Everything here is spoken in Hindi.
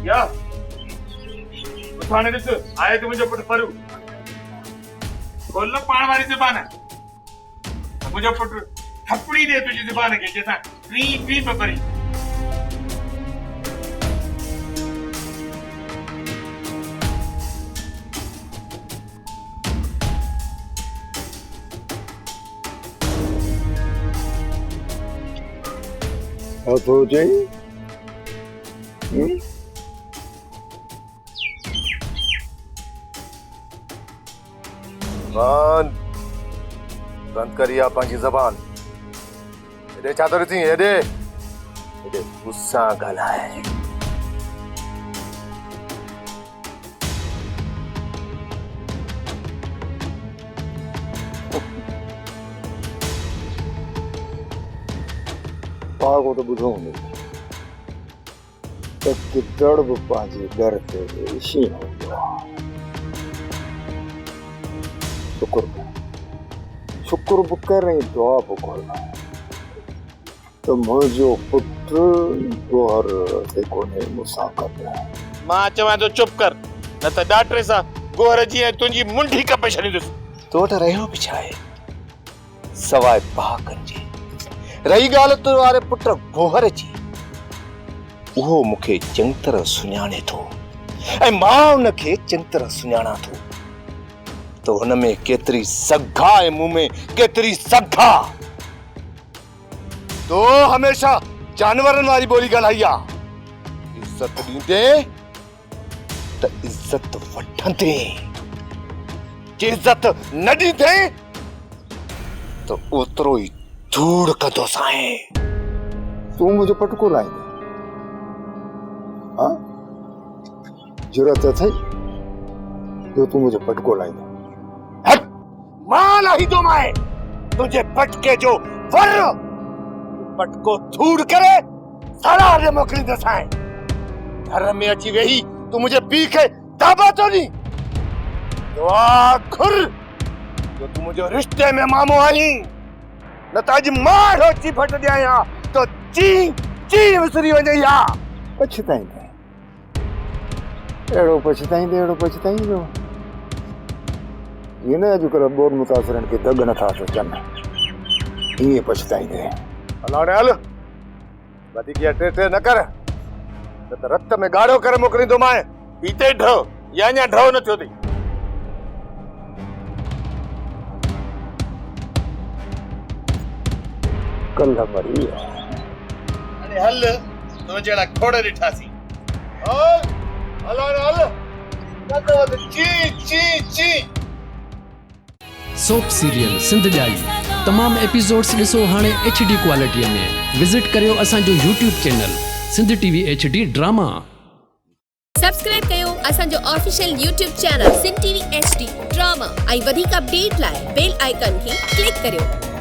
या उठाने ॾिस आए तो मुंहिंजो पुटु परू खोल न पाण वारी ज़बान मुंहिंजो पुटु थपड़ी ॾे तुंहिंजी ज़बान खे जंहिंसां टी टी पकड़ी तो चाहिए बंद करिया पंहिंजी ज़बान हेॾे छा थो ॾिसी हेॾे गुस्सा ॻाल्हाए पागो तो बुझो नहीं तब कितड़ भी पाजी घर पे इसी हो गया शुक्र बुकर नहीं दुआ बुकर तो मुझे पुत्र दोहर देखो ने मुसाकत है मां चवां तो चुप कर न त डाक्टर सा गोहर जी तुंहिंजी मुंडी कपे छॾींदुसि तो त रहियो बि छा आहे सवाइ पहाकनि जी रही ॻाल्हि तो वारे पुट गोहर जी उहो मूंखे चङी तरह सुञाणे थो ऐं मां उनखे चङी तरह सुञाणा थो तो हुन में केतिरी सघा ऐं मूं में केतिरी सघा तो हमेशा जानवरनि वारी ॿोली ॻाल्हाई आहे इज़त ॾींदे त इज़त वठंदे जे इज़त न ॾींदे त ओतिरो ई धूड़ कंदो साईं तू मुझे पटको लाई हाँ जरूरत थी तो तू मुझे पटको लाई हट माल ही दो माए तुझे पटके जो वर पटको धूड़ करे सारा रे मोकली दसाए घर में अची वेही तू मुझे पी के दाबा तो नहीं दुआ खुर जो तू मुझे रिश्ते में मामो आई न ताज मार होची फट दिया तो ची ची विसरी वने या पछताईंदे एड़ो पछताईंदो ये न अॼुकल्ह बोर मुतासिरनि खे दग नथा अचनि ईअं पछताईंदे हलाणे हल वधीक टे न कर न त रत में गाढ़ो करे मोकिलींदो माए पीते ढव या अञा ढव न थियो अथई कल्ह मरी अरे हल तो जड़ा खोड़ ॾिठासी हलाणे हल न त वध ची ची ची सोप सीरियल सिंध जाई तमाम एपिसोड्स ॾिसो हाणे HD क्वालिटीअ में विजिट करियो असांजो YouTube channel Sindh TV HD drama subscribe कयो असांजो official YouTube channel Sindh TV HD drama ऐं वधीक अपडेट लाइ बेल आइकन खे क्लिक करियो।